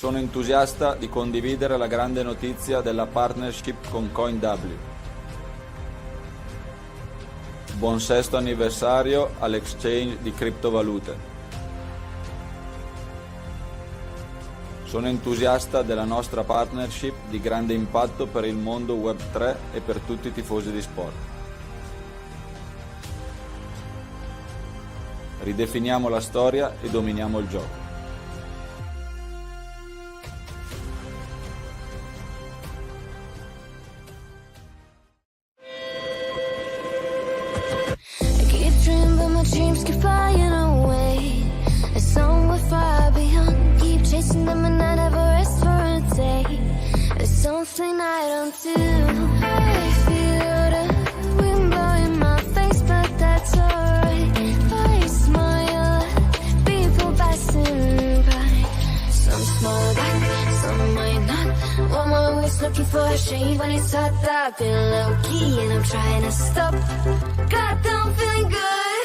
Sono entusiasta di condividere la grande notizia della partnership con CoinW. Buon sesto anniversario all'exchange di criptovalute. Sono entusiasta della nostra partnership di grande impatto per il mondo Web3 e per tutti i tifosi di sport. Ridefiniamo la storia e dominiamo il gioco. Dreams keep flying away, and somewhere far beyond. Keep chasing them and I never rest for a day. There's something I don't do. I feel the wind blowing my face, but that's alright. I smile at people passing by. Some smile back, some might not. Well, I'm always looking for a shade when it's hot. I've been low key and I'm trying to stop. God, I'm feeling good.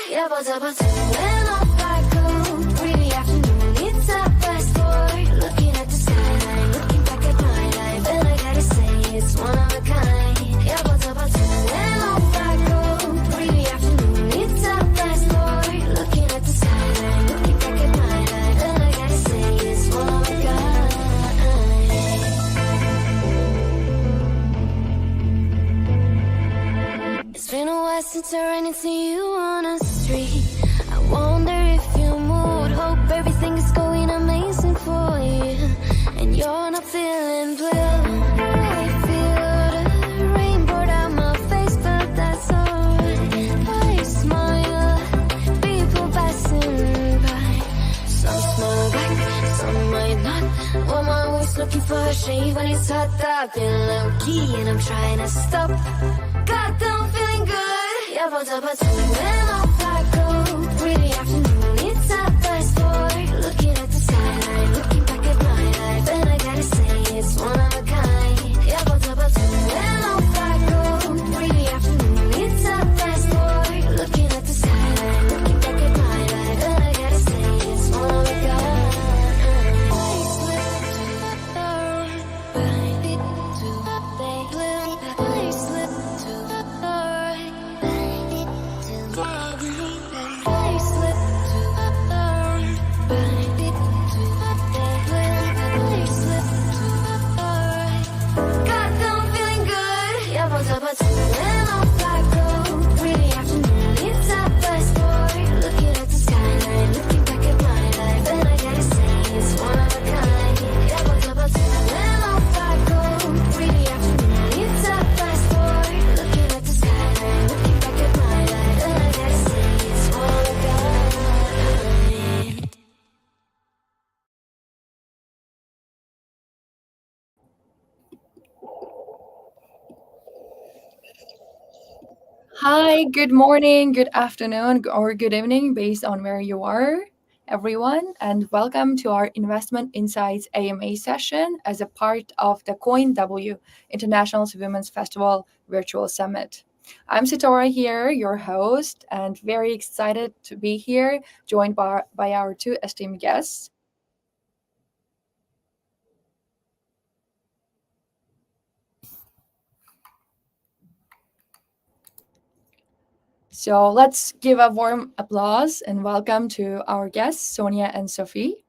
Yeah, but when off I go, really afternoon, it's a fast forward. Looking at the skyline, looking back at my life, and I gotta say it's one of a kind. Yeah, but when off I go, really afternoon, it's a fast forward. Looking at the skyline, looking back at my life, and I gotta say it's one of a kind. It's been a while since I ran into you on a street. I wonder if you moved. Hope everything is going amazing for you, and you're not feeling blue. I feel the rain pour down my face, but that's alright. I smile at people passing by. Some smile back, some might not. Well, I'm always looking for a shade when it's hot. I've been low key and I'm trying to stop. God, I'm feeling good. Yeah, but when off I go, really afternoon, it's a fast forward. Looking at the skyline, looking back at my life, and I gotta say it's one of a kind. Yeah, but when off I go, really afternoon, it's a fast forward. Looking at the skyline, looking back at my life, and I gotta say it's one of a kind. Hi, good morning, good afternoon, or good evening, based on where you are, everyone, and welcome to our Investment Insights AMA session as a part of the CoinW International Women's Festival Virtual Summit. I'm Sitora here, your host, and very excited to be here, joined by our two esteemed guests. So let's give a warm applause and welcome to our guests, Sonia and Sophie.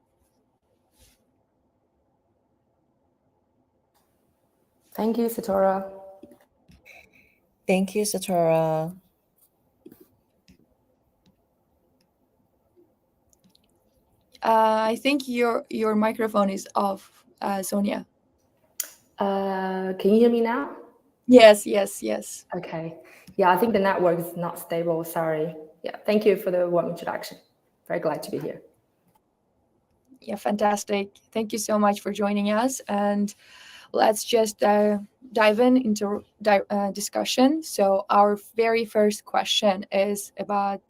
Thank you, Sitora. Thank you, Sitora. I think your microphone is off, Sonia. Can you hear me now? Yes. Okay. Yeah, I think the network is not stable. Sorry. Yeah, thank you for the warm introduction. Very glad to be here. Yeah, fantastic. Thank you so much for joining us. And let's just dive into discussion. So our very first question is about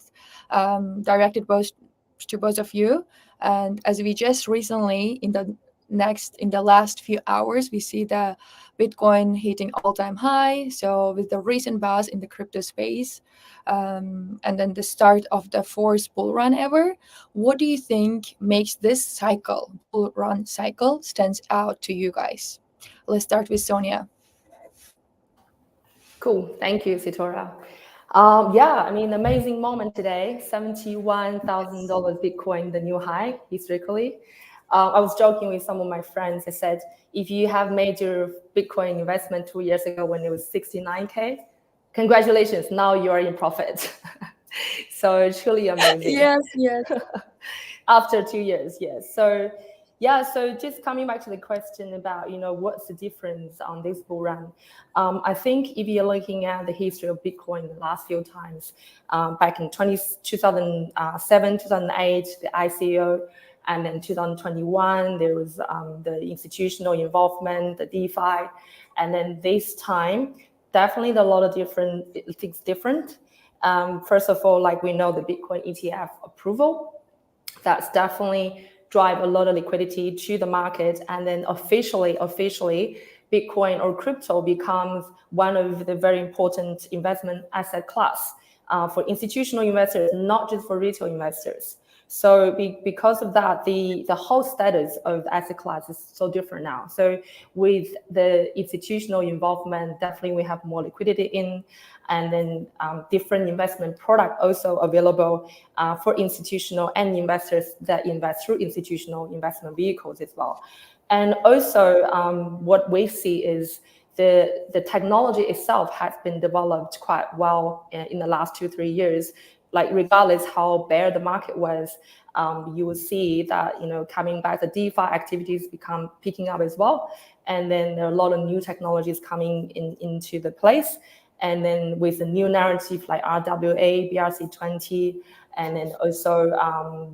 directed to both of you. And as we just recently, in the next, in the last few hours, we see the Bitcoin hitting all-time high. So with the recent buzz in the crypto space, and then the start of the fourth bull run ever, what do you think makes this cycle, bull run cycle, stands out to you guys? Let's start with Sonia. Cool. Thank you, Sitora. Yeah, I mean, amazing moment today. $71,000 Bitcoin, the new high historically. I was joking with some of my friends. I said, if you have made your Bitcoin investment 2 years ago when it was 69K, congratulations, now you are in profit. So it's truly amazing. Yes. After 2 years, yes. So yeah, so just coming back to the question about, what's the difference on this bull run? I think if you're looking at the history of Bitcoin the last few times, back in 2007, 2008, the ICO, and then 2021, there was the institutional involvement, the DeFi. And then this time, definitely a lot of things different. First of all, like we know the Bitcoin ETF approval, that's definitely drive a lot of liquidity to the market. And then officially, Bitcoin or crypto becomes one of the very important investment asset class for institutional investors, not just for retail investors. So because of that, the whole status of the asset class is so different now. So with the institutional involvement, definitely we have more liquidity in, and then different investment product also available for institutional and investors that invest through institutional investment vehicles as well. And also what we see is the technology itself has been developed quite well in the last 2-3 years. Like regardless how bare the market was, you will see that, coming back, the DeFi activities become picking up as well. And then there are a lot of new technologies coming into the place. And then with the new narrative like RWA, BRC20, and then also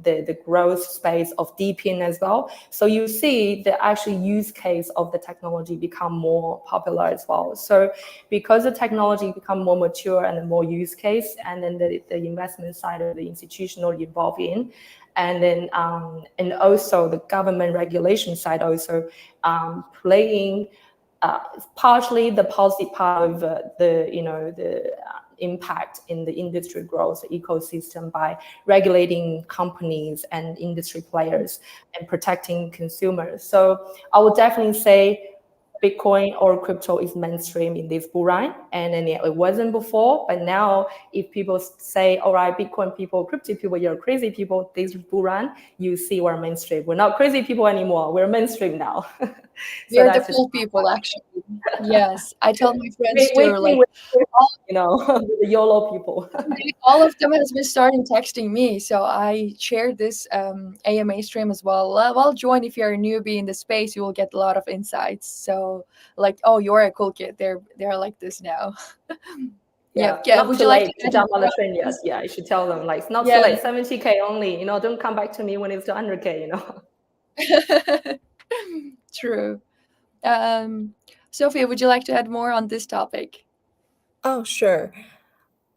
the growth space of DePIN as well. So you see the actual use case of the technology become more popular as well. So because the technology become more mature and more use case, and then the investment side of the institutional involved in, and then and also the government regulation side also playing partially the positive part of the impact in the industry growth ecosystem by regulating companies and industry players and protecting consumers. So I would definitely say Bitcoin or crypto is mainstream in this bull run, and then it wasn't before. But now, if people say, "All right, Bitcoin people, crypto people, you're crazy people," this bull run, you see we're mainstream. We're not crazy people anymore. We're mainstream now. We are the cool people, actually. Yes, I tell my friends too, like, the YOLO people. all of them has been starting texting me, so I shared this AMA stream as well. Well, join if you're a newbie in the space. You will get a lot of insights. So, like, oh, you're a cool kid. They're like this now. Yeah. Not Would too you late like to jump on the train yet? Yeah, you should tell them like it's not too late. 70K only. Don't come back to me when it's 100K. True. Sophie, would you like to add more on this topic? Oh, sure.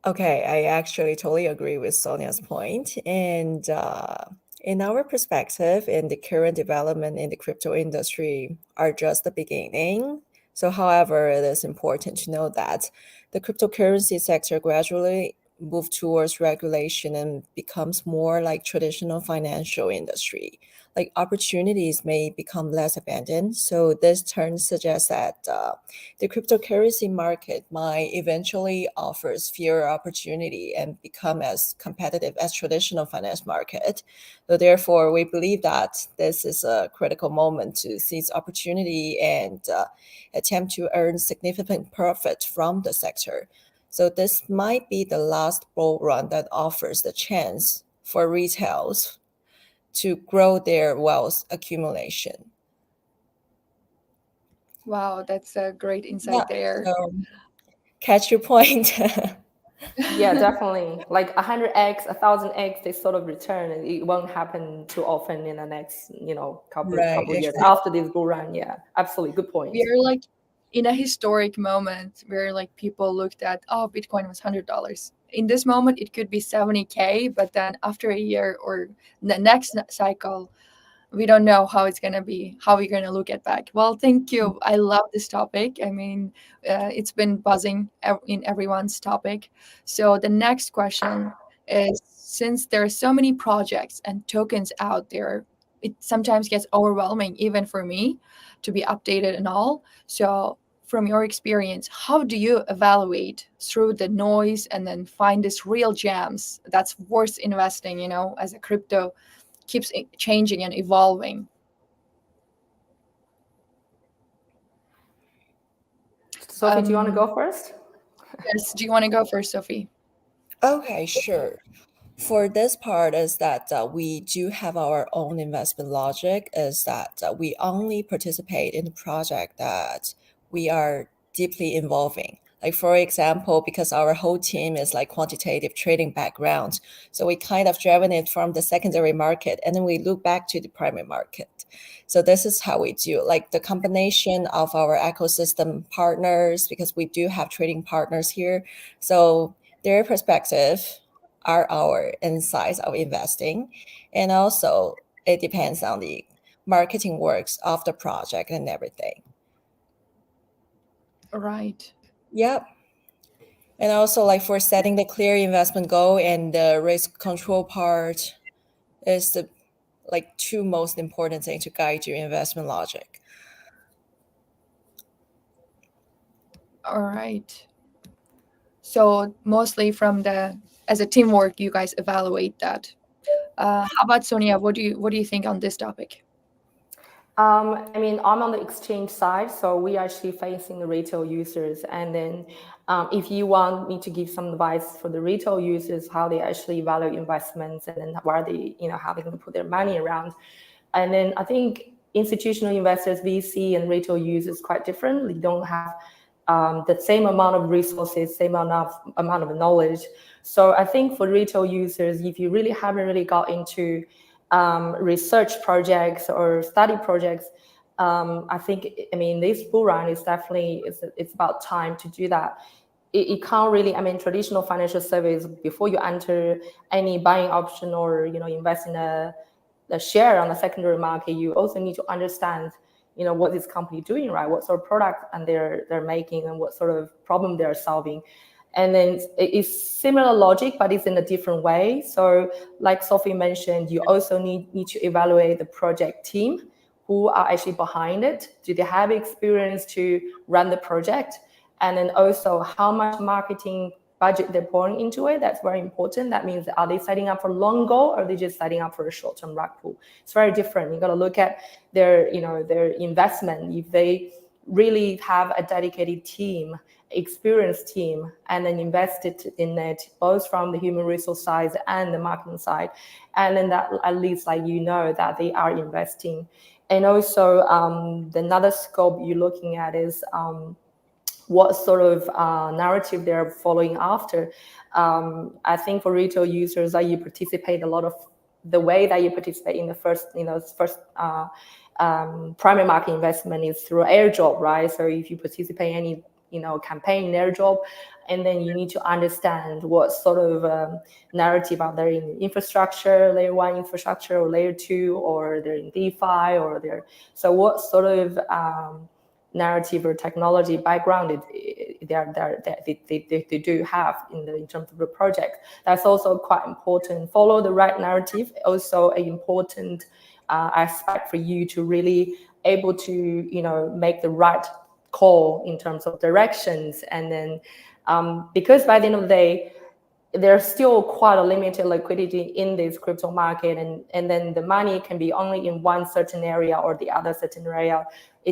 Okay, I actually totally agree with Sonia's point. And in our perspective, in the current development in the crypto industry are just the beginning. So, however, it is important to know that the cryptocurrency sector gradually move towards regulation and becomes more like traditional financial industry. Like opportunities may become less abundant. So this turn suggests that the cryptocurrency market might eventually offers fewer opportunity and become as competitive as traditional finance market. So therefore, we believe that this is a critical moment to seize opportunity and attempt to earn significant profit from the sector. So this might be the last bull run that offers the chance for retails to grow their wealth accumulation. Wow, that's a great insight there. So catch your point. Yeah, definitely. Like 100x, 1000x, they sort of return, and it won't happen too often in the next, couple years after this bull run. Yeah, absolutely, good point. We're like in a historic moment where like people looked at, oh, Bitcoin was $100. In this moment, it could be 70K, but then after a year or the next cycle, we don't know how it's going to be, how we're going to look at back. Well, thank you. I love this topic. I mean, it's been buzzing in everyone's topic. So the next question is, since there are so many projects and tokens out there, it sometimes gets overwhelming, even for me, to be updated and all. So from your experience, how do you evaluate through the noise and then find these real gems that's worth investing, as a crypto keeps changing and evolving? Sophie, do you want to go first? Yes, do you want to go first, Sophie? Okay, sure. For this part is that we do have our own investment logic, is that we only participate in the project that we are deeply involving. Like, for example, because our whole team is like quantitative trading background, so we kind of driven it from the secondary market and then we look back to the primary market. So this is how we do, like the combination of our ecosystem partners, because we do have trading partners here. So their perspective are our insights of investing. And also it depends on the marketing works of the project and everything. Right. Yep. And also like for setting the clear investment goal and the risk control part is the like two most important things to guide your investment logic. All right. So mostly as a teamwork, you guys evaluate that. How about Sonia? What do you think on this topic? I mean, I'm on the exchange side, so we actually facing the retail users. And then if you want me to give some advice for the retail users, how they actually value investments and then where they, how they're going to put their money around. And then I think institutional investors, VC and retail users quite different. They don't have the same amount of resources, same amount of knowledge. So I think for retail users, if you really haven't really got into research projects or study projects, I think, this bull run is definitely, it's about time to do that. It can't really, traditional financial service, before you enter any buying option or, invest in a share on the secondary market, you also need to understand, what this company doing, right? What sort of product and they're making and what sort of problem they're solving. And then it's similar logic, but it's in a different way. So like Sophie mentioned, you also need to evaluate the project team who are actually behind it. Do they have experience to run the project? And then also how much marketing budget they're pouring into it. That's very important. That means, are they setting up for long goal or are they just setting up for a short-term rug pull? It's very different. You got to look at their investment. If they really have a dedicated team, experienced team, and then invested in it, both from the human resource side and the marketing side, and then that at least that they are investing. And also another scope you're looking at is what sort of narrative they're following after. I think for retail users, that you participate a lot of the way that you participate in the first primary market investment is through airdrop, right? So if you participate in any campaign airdrop, and then you need to understand what sort of narrative are there in infrastructure, layer 1 infrastructure, or layer 2, or they're in DeFi, or so what sort of narrative or technology background they do have in terms of the project. That's also quite important. Follow the right narrative, also an important aspect for you to really able to make the right call in terms of directions. And then because by the end of the day, there's still quite a limited liquidity in this crypto market, and then the money can be only in one certain area or the other certain area.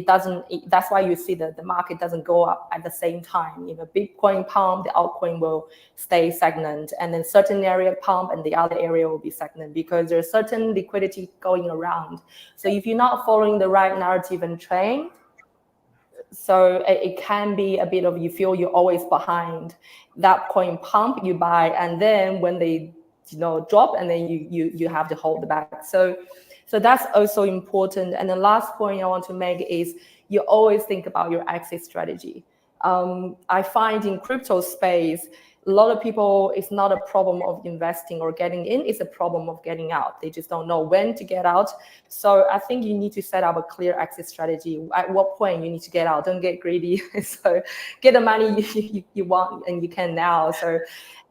That's why you see that the market doesn't go up at the same time. Bitcoin pump, the altcoin will stay stagnant, and then certain area pump and the other area will be stagnant because there's certain liquidity going around. So if you're not following the right narrative and trend, so it can be a bit of, you feel you're always behind. That coin pump you buy, and then when they drop, and then you have to hold the back. So that's also important. And the last point I want to make is you always think about your exit strategy. I find in crypto space, a lot of people, it's not a problem of investing or getting in, it's a problem of getting out. They just don't know when to get out. So I think you need to set up a clear exit strategy. At what point you need to get out. Don't get greedy. So get the money you want and you can now. So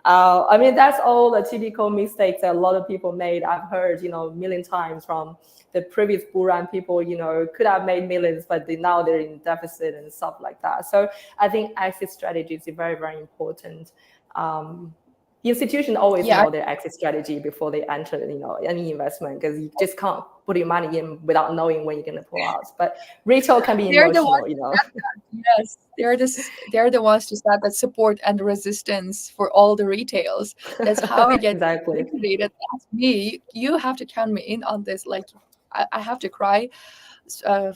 I mean, that's all the typical mistakes that a lot of people made. I've heard, a million times from the previous bull run. People, could have made millions, but now they're in deficit and stuff like that. So I think exit strategies is very, very important. Institutions always know their exit strategy before they enter, any investment, because you just can't put your money in without knowing when you're going to pull out. But retail can be emotional, Yes, they're the ones to set that support and resistance for all the retails. That's how we get exactly. liquidated. That's me. You have to count me in on this. Like, I have to cry. Did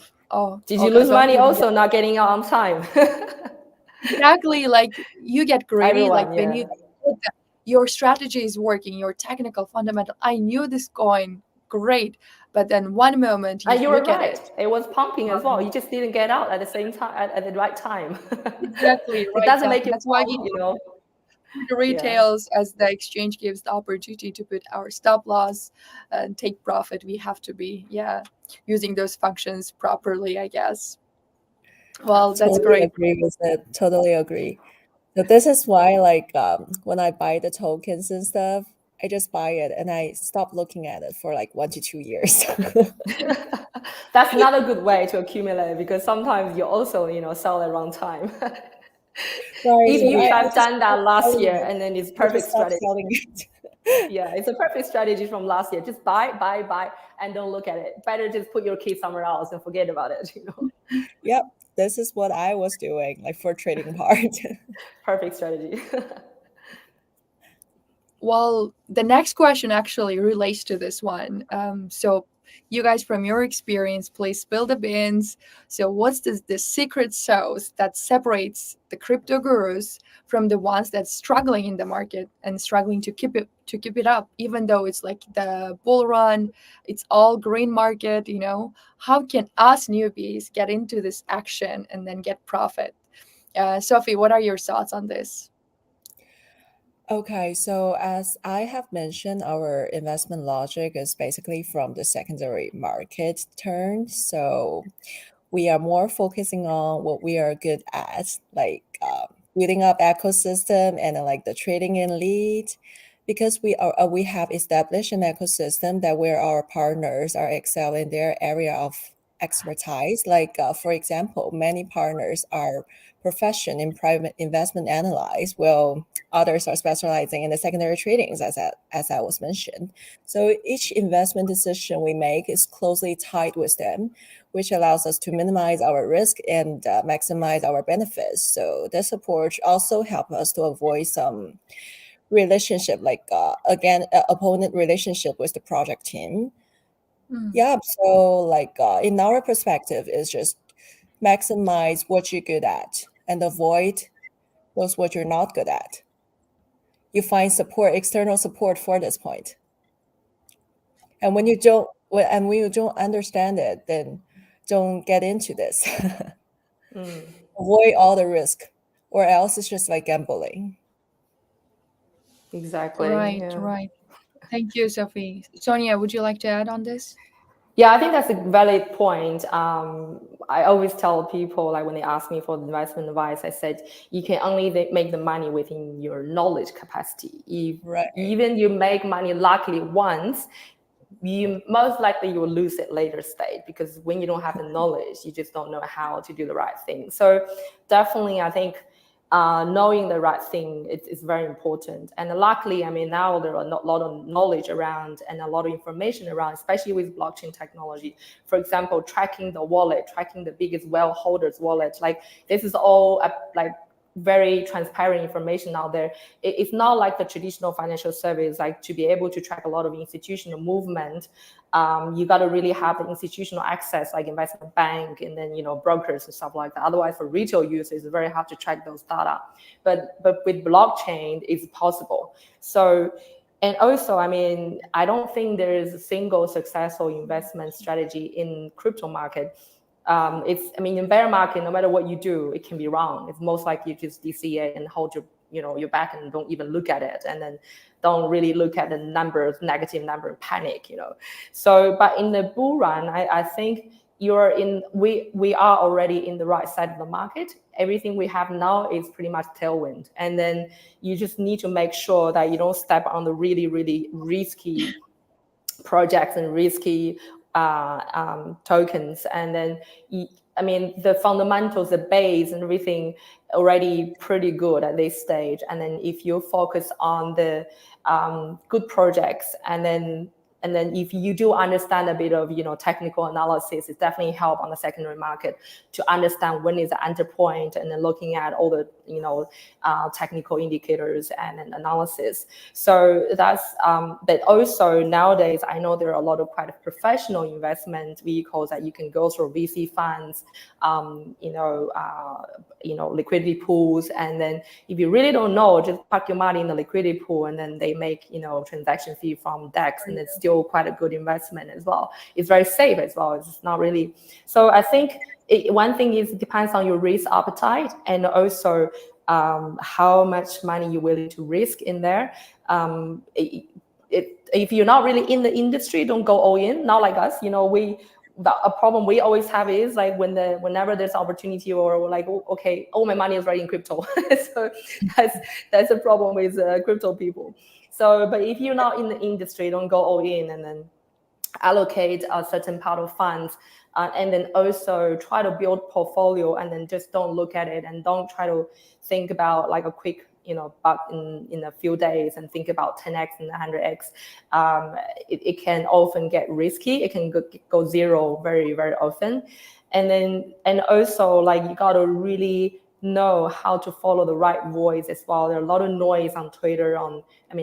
you lose money also not getting out on time? Exactly. Like, you get greedy. Everyone, like when you your strategy is working, your technical fundamental. I knew this coin great, but then one moment you look at it. It was pumping as well. You just didn't get out at the same time, at the right time. Exactly. It doesn't make you. That's why the retails, as the exchange gives the opportunity to put our stop loss and take profit, we have to be using those functions properly, I guess. Well, that's great. Agree with it. Totally agree. So this is why, like, when I buy the tokens and stuff, I just buy it and I stop looking at it for like 1 to 2 years. That's not a good way to accumulate, because sometimes you also, sell at wrong time. If you have done that last year, and then it's perfect strategy. Yeah, it's a perfect strategy from last year. Just buy, and don't look at it. Better just put your key somewhere else and forget about it. Yep, this is what I was doing, like for trading part. Perfect strategy. Well, the next question actually relates to this one. So you guys, from your experience, please spill the beans. So what's the secret sauce that separates the crypto gurus from the ones that's struggling in the market and struggling to keep it up, even though it's like the bull run, it's all green market, How can us newbies get into this action and then get profit? Sophie, what are your thoughts on this? Okay, so as I have mentioned, our investment logic is basically from the secondary market turn. So we are more focusing on what we are good at, like building up ecosystem and like the trading in lead, because we have established an ecosystem that where our partners are excel in their area of expertise. Like for example, many partners are profession in private investment analyze, while others are specializing in the secondary tradings, as I was mentioned. So each investment decision we make is closely tied with them, which allows us to minimize our risk and maximize our benefits. So this approach also helps us to avoid some relationship, like opponent relationship with the project team. Yeah, so like in our perspective, is just maximize what you're good at and avoid what you're not good at. You find external support for this point. And when you don't understand it, then don't get into this. Avoid all the risk, or else it's just like gambling. Exactly. Right. Thank you, Sophie. Sonia, would you like to add on this? Yeah, I think that's a valid point. I always tell people, like when they ask me for investment advice, I said, you can only make the money within your knowledge capacity. Even you make money luckily once, you most likely you will lose it later stage, because when you don't have the knowledge, you just don't know how to do the right thing. So definitely, I think knowing the right thing is very important. And luckily, I mean, now there are a lot of knowledge around and a lot of information around, especially with blockchain technology. For example, tracking the wallet, tracking the biggest well holders wallet, like this is all like very transparent information out there. It's not like the traditional financial service, like to be able to track a lot of institutional movement. You got to really have the institutional access, like investment bank and then, brokers and stuff like that. Otherwise, for retail users, it's very hard to track those data. But with blockchain, it's possible. So, and also, I mean, I don't think there is a single successful investment strategy in crypto market. In bear market, no matter what you do, it can be wrong. It's most likely just DCA and hold your your back and don't even look at it, and then don't really look at the numbers, negative number, panic. So, but in the bull run, I think we are already in the right side of the market. Everything we have now is pretty much tailwind, and then you just need to make sure that you don't step on the really, really risky projects and risky tokens. And then the fundamentals, the base and everything already pretty good at this stage. And then if you focus on the good projects, and then if you do understand a bit of technical analysis, it definitely help on the secondary market to understand when is the enter point, and then looking at all the technical indicators and analysis. So that's but also nowadays I know there are a lot of quite professional investment vehicles that you can go through, VC funds, liquidity pools, and then if you really don't know, just park your money in the liquidity pool, and then they make transaction fee from DEX, and it's still quite a good investment as well. It's very safe as well. It's not really. So I think one thing is it depends on your risk appetite, and also how much money you're willing to risk in there. If you're not really in the industry, don't go all in. Not like us, a problem we always have is like whenever there's opportunity, or we're like, oh, okay, all my money is right in crypto. So that's a problem with crypto people. So, but if you're not in the industry, don't go all in, and then allocate a certain part of funds, and then also try to build portfolio, and then just don't look at it, and don't try to think about like a quick buck in a few days, and think about 10x and 100x. It can often get risky. It can go zero very, very often. And also like you got to really know how to follow the right voice as well. There are a lot of noise on Twitter,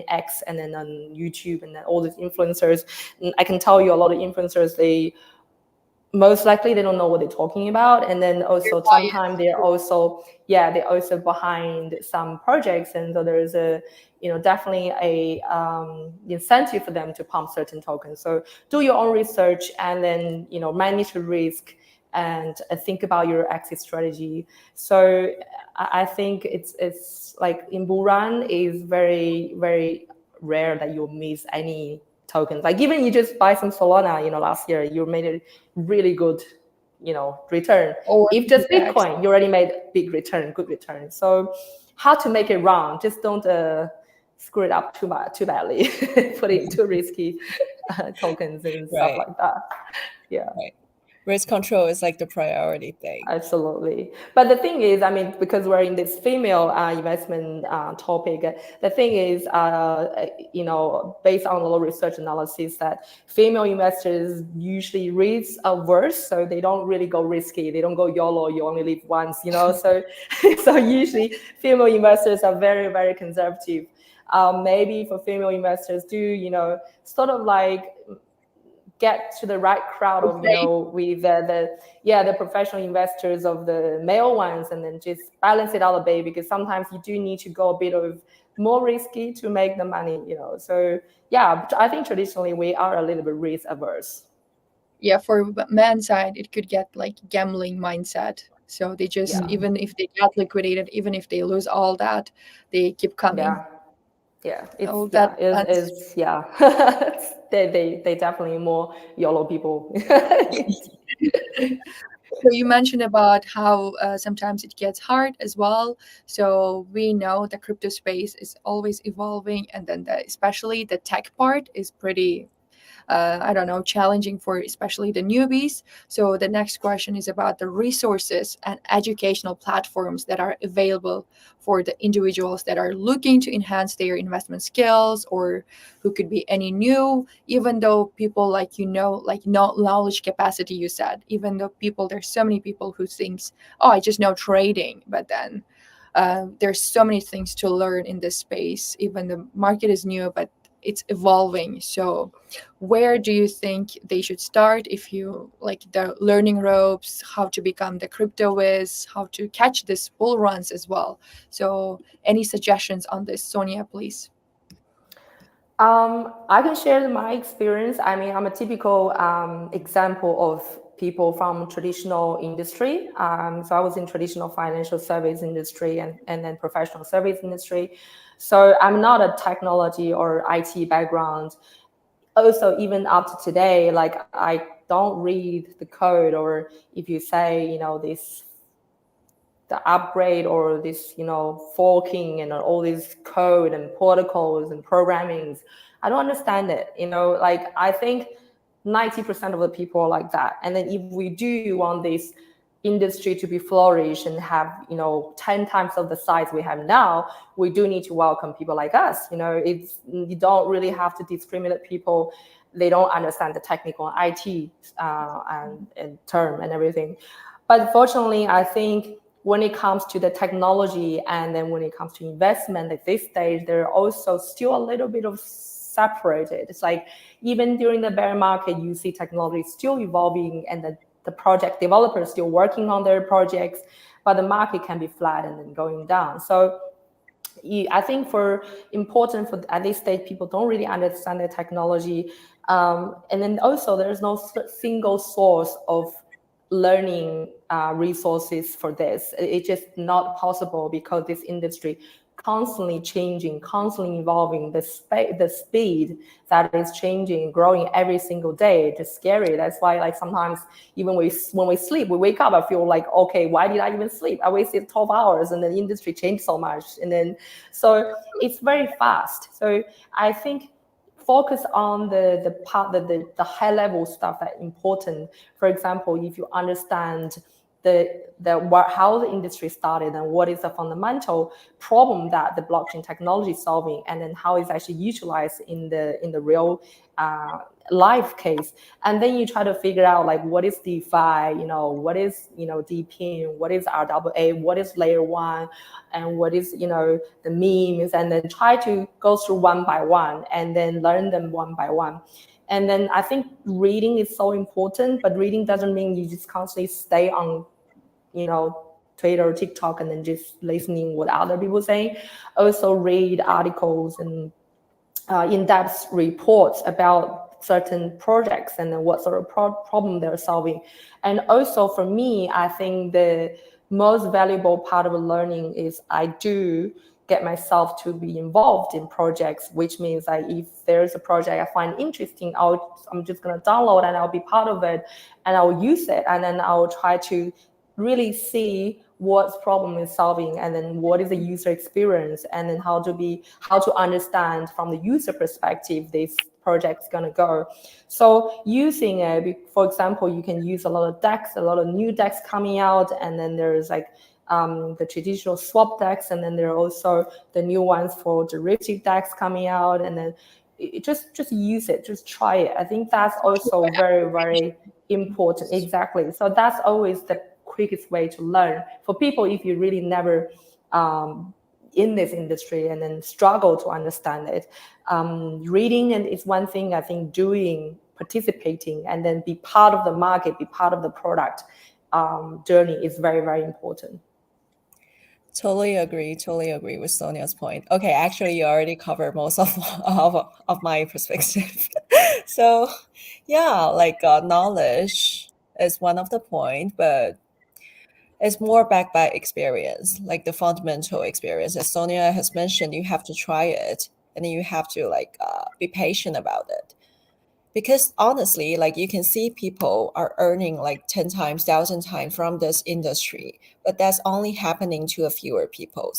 X, and then on YouTube, and then all these influencers. And I can tell you a lot of influencers, they most likely they don't know what they're talking about, and then also sometimes they're also behind some projects, and so there is a definitely a incentive for them to pump certain tokens. So do your own research, and then manage the risk, and think about your exit strategy. So I think it's like in bull run is very, very rare that you'll miss any tokens. Like even you just buy some Solana, last year you made a really good, return. If just Bitcoin, you already made big return, good return. So how to make it wrong? Just don't screw it up too badly, put it too risky tokens and stuff like that. Yeah. Right. Risk control is like the priority thing. Absolutely. But the thing is, because we're in this female investment topic, the thing is, based on a lot of research analysis, that female investors usually risk averse, so they don't really go risky. They don't go YOLO, you only live once, so usually female investors are very, very conservative. Maybe for female investors do, sort of like get to the right crowd of with the professional investors of the male ones, and then just balance it out a bit, because sometimes you do need to go a bit of more risky to make the money. So yeah, I think traditionally we are a little bit risk averse. Yeah, for man's side it could get like gambling mindset, so they just even if they get liquidated, even if they lose all that, they keep coming. They definitely more YOLO people. So you mentioned about how sometimes it gets hard as well. So we know the crypto space is always evolving, and then especially the tech part is pretty challenging for especially the newbies. So the next question is about the resources and educational platforms that are available for the individuals that are looking to enhance their investment skills, or who could be any new, even though people like knowledge capacity, you said, even though there's so many people who thinks, oh, I just know trading, but then there's so many things to learn in this space. Even the market is new, but it's evolving. So where do you think they should start, if you like the learning ropes, how to become the crypto whiz, how to catch this bull runs as well? So any suggestions on this, Sonia, please? I can share my experience. I'm a typical example of people from traditional industry. So I was in traditional financial service industry and then professional service industry. So I'm not a technology or IT background. Also, even up to today, like I don't read the code, or if you say, the upgrade or this, forking and all this code and protocols and programmings, I don't understand it. Like I think 90% of the people are like that. And then if we do want this industry to be flourish and have 10 times of the size we have now, we do need to welcome people like us. You don't really have to discriminate people. They don't understand the technical IT and term and everything. But fortunately, I think when it comes to the technology and then when it comes to investment at this stage, they're also still a little bit of separated. It's like even during the bear market, you see technology still evolving and the project developers still working on their projects, but the market can be flat and then going down. So I think important for at this stage, people don't really understand the technology. And then also there's no single source of learning resources for this. It's just not possible because this industry constantly changing, constantly evolving. The speed that is changing, growing every single day, it's scary. That's why, like, sometimes even when we sleep, we wake up, I feel like, okay, why did I even sleep? I wasted 12 hours, and then the industry changed so much, and then so it's very fast. So I think focus on the part that the high level stuff that important. For example, if you understand how the industry started and what is the fundamental problem that the blockchain technology is solving, and then how it's actually utilized in the real life case, and then you try to figure out like what is DeFi, what is DPIN, what is RWA, what is layer 1, and what is the memes, and then try to go through one by one and then learn them one by one. And then I think reading is so important, but reading doesn't mean you just constantly stay on Twitter or TikTok and then just listening what other people say. Also read articles and in-depth reports about certain projects and then what sort of problem they're solving. And also for me, I think the most valuable part of learning is I do get myself to be involved in projects, which means like if there's a project I find interesting, I'm just going to download and I'll be part of it and I'll use it, and then I'll try to really see what problem is solving, and then what is the user experience, and then how to understand from the user perspective this project's going to go. So using it, for example, you can use a lot of DEX, a lot of new DEX coming out, and then there's like the traditional swap DEX, and then there are also the new ones for derivative DEX coming out, and then just use it, just try it. I think that's also very, very important. Exactly. So that's always the quickest way to learn for people if you really never in this industry and then struggle to understand it. Reading and is one thing. I think doing, participating, and then be part of the market, be part of the product journey is very, very important. Totally agree with Sonia's point. Okay, actually, you already covered most of my perspective. So, yeah, like knowledge is one of the point, but it's more backed by experience, like the fundamental experience. As Sonia has mentioned, you have to try it, and then you have to be patient about it. Because honestly, like you can see people are earning like 10 times, 1,000 times from this industry, but that's only happening to a fewer people.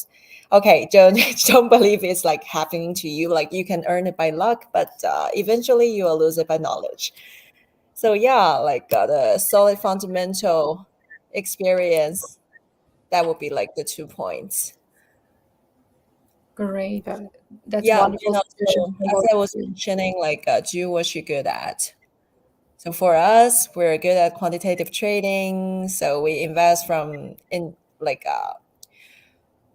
Okay, don't believe it's like happening to you. Like you can earn it by luck, but eventually you will lose it by knowledge. So yeah, like the solid fundamental experience, that would be like the 2 points. Great. That's Yeah, wonderful. so as I was mentioning, like do what you're good at. So for us, we're good at quantitative trading. So we invest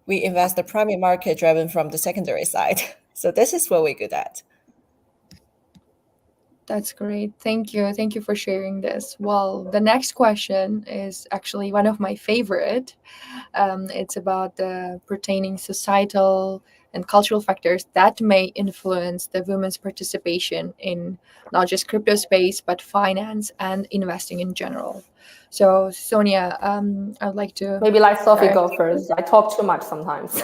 we invest the primary market driven from the secondary side. So this is what we're good at. That's great. Thank you. Thank you for sharing this. Well, the next question is actually one of my favorite. It's about the pertaining societal and cultural factors that may influence the women's participation in not just crypto space, but finance and investing in general. So, Sonia, I'd like to Maybe like Sophie direct- go first. I talk too much sometimes.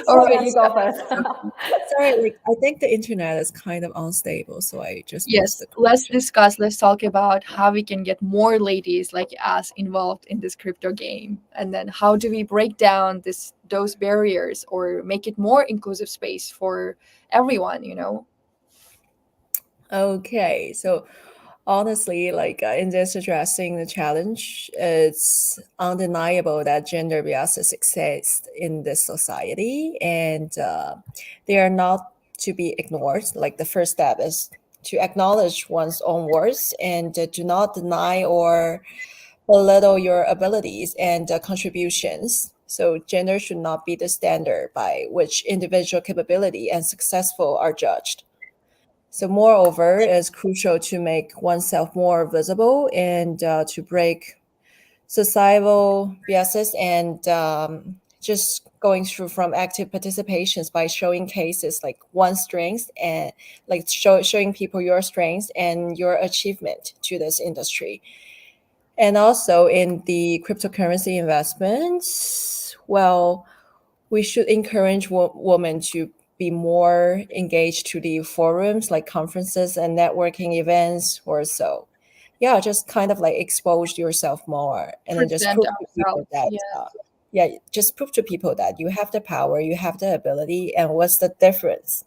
All Sophie, right, you go first. Sorry, like I think the internet is kind of unstable, so I just missed Yes, the question. let's talk about how we can get more ladies like us involved in this crypto game. And then how do we break down those barriers or make it more inclusive space for everyone, you know? Okay, so honestly, like in this addressing the challenge, it's undeniable that gender biases exist in this society, and they are not to be ignored. Like the first step is to acknowledge one's own worth and do not deny or belittle your abilities and contributions. So gender should not be the standard by which individual capability and successful are judged. So, moreover, it's crucial to make oneself more visible and to break societal biases and just going through from active participations by showing cases like one's strengths and like showing people your strengths and your achievement to this industry. And also in the cryptocurrency investments, well, we should encourage women to be more engaged to the forums like conferences and networking events or so. Yeah, just kind of like expose yourself more and then just Present prove to people ourselves. that Yeah, yeah, just prove to people that you have the power, you have the ability, and what's the difference.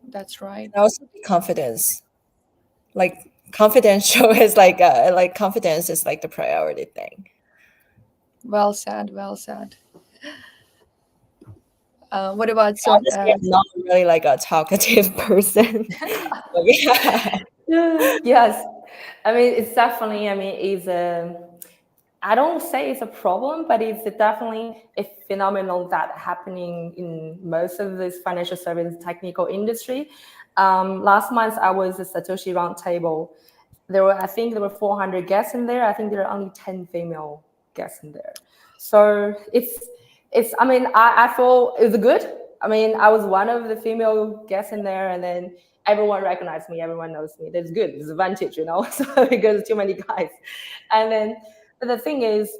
that's right. And also the confidence. Like confidential is like confidence is like the priority thing. Well said, well said. What about Honestly, I'm not really like a talkative person. But yeah. Yes, I mean it's definitely. I mean, it's a. I don't say it's a problem, but it's definitely a phenomenon that happening in most of this financial service technical industry. Last month I was at Satoshi roundtable. I think there were 400 guests in there. I think there are only 10 female guests in there. So it's. I mean, I feel it's good. I mean, I was one of the female guests in there, and then everyone recognized me. Everyone knows me. That's good. It's advantage, you know. So because too many guys, and then. But the thing is,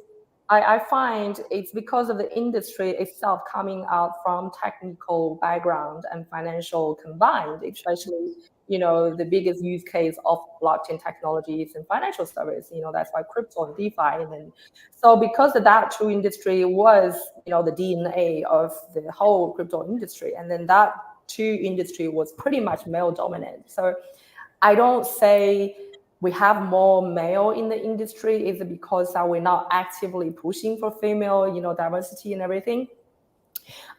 I find it's because of the industry itself coming out from technical background and financial combined, especially, you know, the biggest use case of blockchain technologies and financial service. You know, that's why crypto and DeFi. And then, so because of that true industry was, you know, the DNA of the whole crypto industry. And then that true industry was pretty much male dominant. So I don't say we have more male in the industry is it because we're not actively pushing for female, you know, diversity and everything.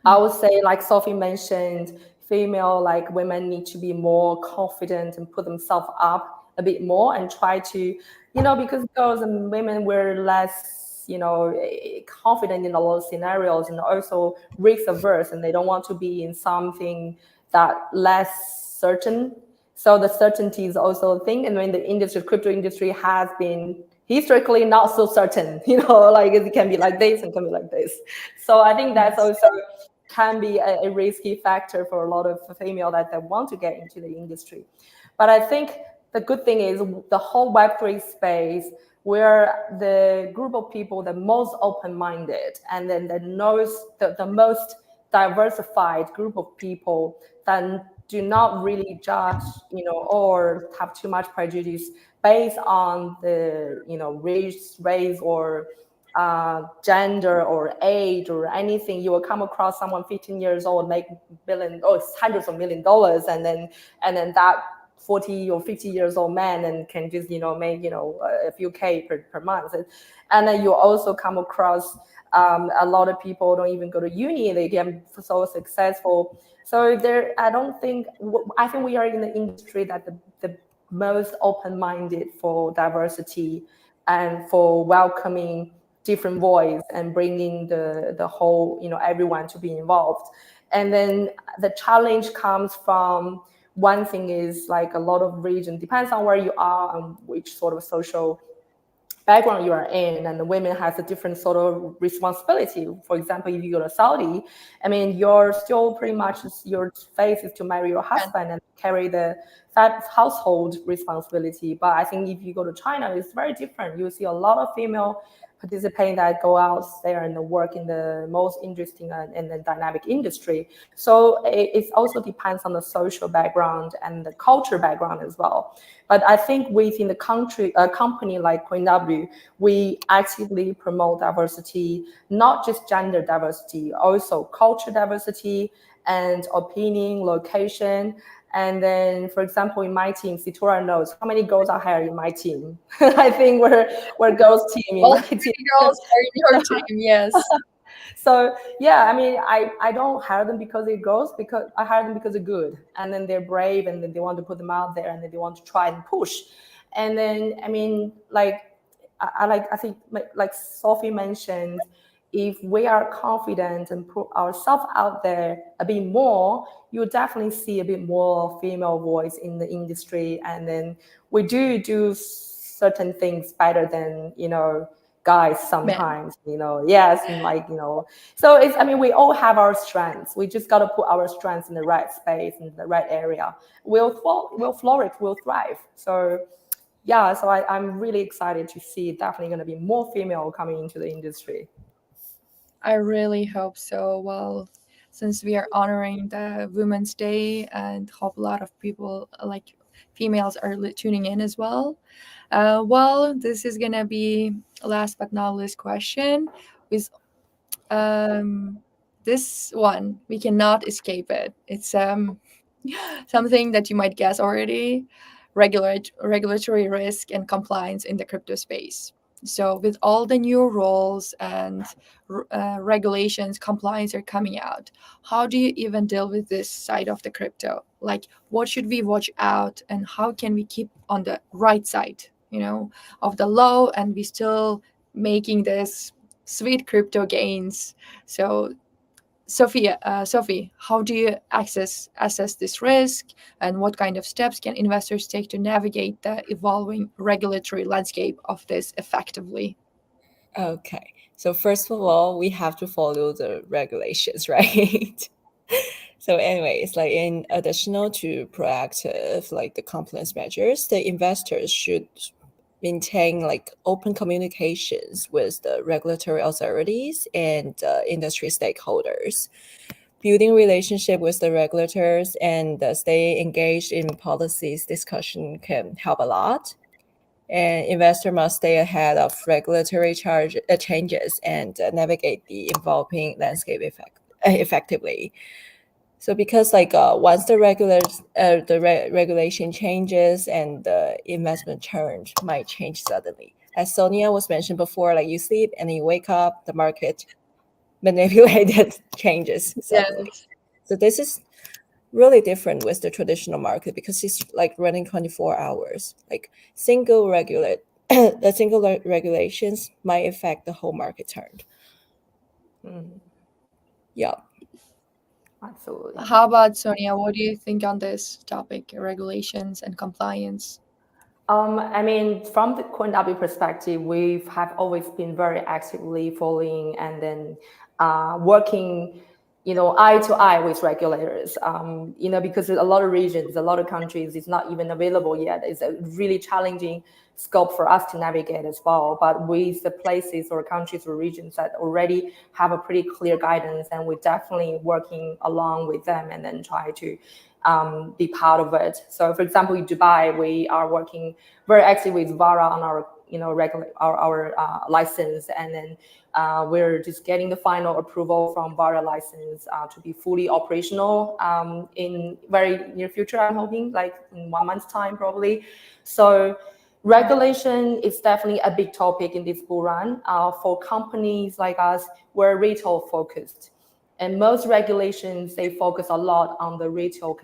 I would say, like Sophie mentioned, female, like women need to be more confident and put themselves up a bit more and try to, you know, because girls and women were less, you know, confident in a lot of scenarios and also risk averse, and they don't want to be in something that less certain. So the certainty is also a thing. And when the industry, crypto industry has been historically not so certain, you know, like it can be like this and can be like this. So I think that's also can be a risky factor for a lot of female that they want to get into the industry. But I think the good thing is the whole Web3 space, where the group of people the most open-minded and then the most diversified group of people that do not really judge, you know, or have too much prejudice based on the, you know, race or gender or age or anything. You will come across someone 15 years old make hundreds of $1 million, and then that 40 or 50 years old man and can just, you know, make, you know, a few K per month. And then you also come across a lot of people don't even go to uni, they get so successful. So I think we are in the industry that the most open-minded for diversity and for welcoming different voice and bringing the whole, you know, everyone to be involved. And then the challenge comes from, one thing is like a lot of region, depends on where you are and which sort of social background you are in, and the women has a different sort of responsibility. For example, if you go to Saudi, I mean, you're still pretty much, your face is to marry your husband and carry the household responsibility. But I think if you go to China, it's very different. You see a lot of female participating that go out there and work in the most interesting and the dynamic industry. So it also depends on the social background and the culture background as well. But I think within the company like CoinW, we actively promote diversity, not just gender diversity, also culture diversity and opinion, location. And then, for example, in my team, Sitora knows how many girls are here in my team. I think we're girls team in All my team. girls are in your team, yes. So yeah, I mean, I don't hire them because they're girls, because I hire them because they're good, and then they're brave, and then they want to put them out there, and then they want to try and push. And then, I mean, like I think like Sophie mentioned, if we are confident and put ourselves out there a bit more, you'll definitely see a bit more female voice in the industry. And then we do certain things better than, guys sometimes, yes, and like, so it's, I mean, we all have our strengths. We just got to put our strengths in the right space, in the right area. We'll flourish, we'll thrive. So yeah, so I'm really excited to see definitely going to be more female coming into the industry. I really hope so. Well, since we are honoring the Women's Day, and hope a lot of people, like females, are tuning in as well. Well, this is gonna be last but not least question. With this one, we cannot escape it. It's something that you might guess already: regulatory risk and compliance in the crypto space. So, with all the new rules and regulations, compliance are coming out, how do you even deal with this side of the crypto? Like, what should we watch out, and how can we keep on the right side, of the law, and we still making this sweet crypto gains? So, Sophie, how do you assess this risk, and what kind of steps can investors take to navigate the evolving regulatory landscape of this effectively? Okay. So first of all, we have to follow the regulations, right? So anyways, like in additional to proactive, like the compliance measures, the investors should maintain like open communications with the regulatory authorities and industry stakeholders. Building relationship with the regulators and stay engaged in policies discussion can help a lot. And investor must stay ahead of regulatory changes and navigate the evolving landscape effectively. So because like once the regulation changes and the investment change might change suddenly. As Sonia was mentioned before, like you sleep and you wake up, the market manipulated changes suddenly. Yes. So this is really different with the traditional market because it's like running 24 hours. Like the single regulations might affect the whole market turn. Yeah. Absolutely. How about Sonia? What do you think on this topic, regulations and compliance? I mean, from the CoinW perspective, we have always been very actively following and then working, eye to eye with regulators. Because a lot of regions, a lot of countries, it's not even available yet. It's a really challenging scope for us to navigate as well. But with the places or countries or regions that already have a pretty clear guidance, and we're definitely working along with them and then try to be part of it. So, for example, in Dubai, we are working very actively with VARA on our, our license, and then we're just getting the final approval from VARA license to be fully operational in very near future. I'm hoping, like in 1 month's time, probably. So, regulation is definitely a big topic in this bull run. For companies like us, we're retail focused. And most regulations, they focus a lot on the retail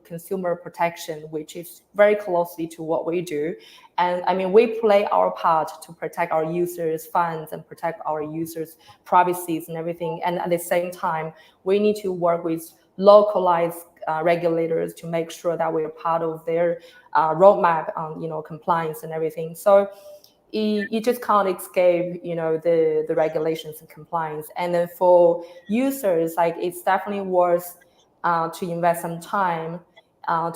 consumer protection, which is very closely to what we do. And I mean, we play our part to protect our users' funds and protect our users' privacies and everything. And at the same time, we need to work with localized regulators to make sure that we're part of their roadmap on, you know, compliance and everything. So you just can't escape, you know, the regulations and compliance. And then for users, like, it's definitely worth to invest some time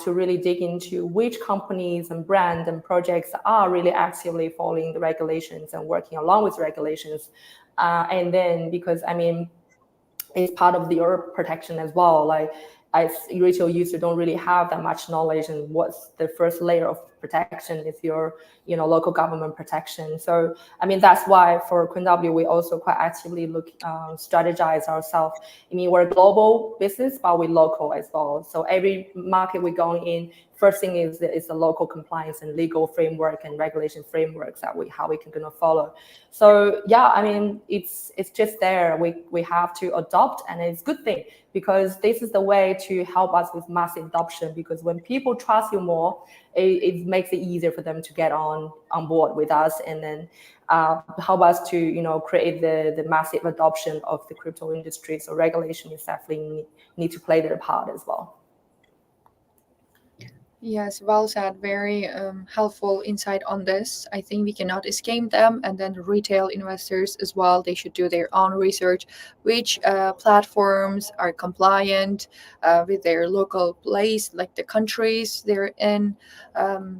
to really dig into which companies and brands and projects are really actively following the regulations and working along with regulations. And then, because I mean, it's part of your protection as well. Like, as retail user don't really have that much knowledge, and what's the first layer of protection is your, you know, local government protection. So I mean, that's why for CoinW we also quite actively strategize ourselves. I mean, we're a global business, but we're local as well. So every market we're going in, first thing is the local compliance and legal framework and regulation frameworks that how we can gonna follow. So yeah, I mean, it's just there. We have to adopt, and it's a good thing, because this is the way to help us with massive adoption. Because when people trust you more, it makes it easier for them to get on board with us, and then help us to, you know, create the massive adoption of the crypto industry. So regulation is definitely need to play their part as well. Yes, well said. Very helpful insight on this. I think we cannot escape them. And then retail investors as well, they should do their own research, which platforms are compliant with their local place, like the countries they're in.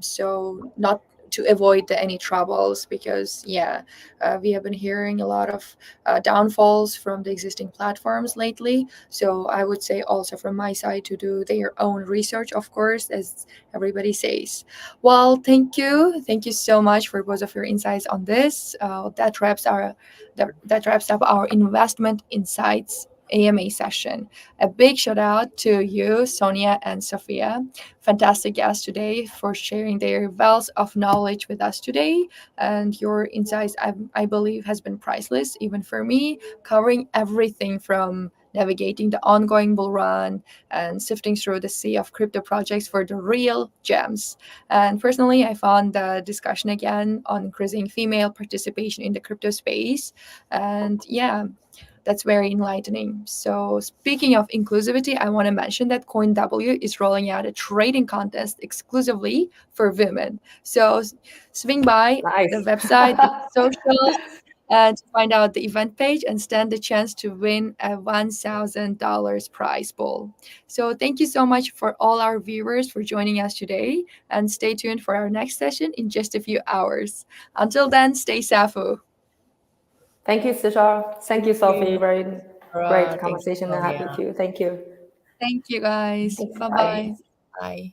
So not to avoid any troubles, because we have been hearing a lot of downfalls from the existing platforms lately. So I would say also from my side to do their own research, of course, as everybody says. Well, thank you so much for both of your insights on this. That wraps up our investment insights AMA session. A big shout out to you, Sonia and Sophia, fantastic guests today, for sharing their wealth of knowledge with us today. And your insights, I believe, has been priceless, even for me, covering everything from navigating the ongoing bull run and sifting through the sea of crypto projects for the real gems. And personally, I found the discussion again on increasing female participation in the crypto space. And that's very enlightening. So speaking of inclusivity, I want to mention that CoinW is rolling out a trading contest exclusively for women. So swing by the website, the socials, and find out the event page and stand the chance to win a $1,000 prize pool. So thank you so much for all our viewers for joining us today, and stay tuned for our next session in just a few hours. Until then, stay Safu. Thank you, Sitora. Thank you, Sophie. Very great Thank conversation you, to have Sonia. with you. Thank you. Thank you, guys. Thanks. Bye Bye. bye. Bye.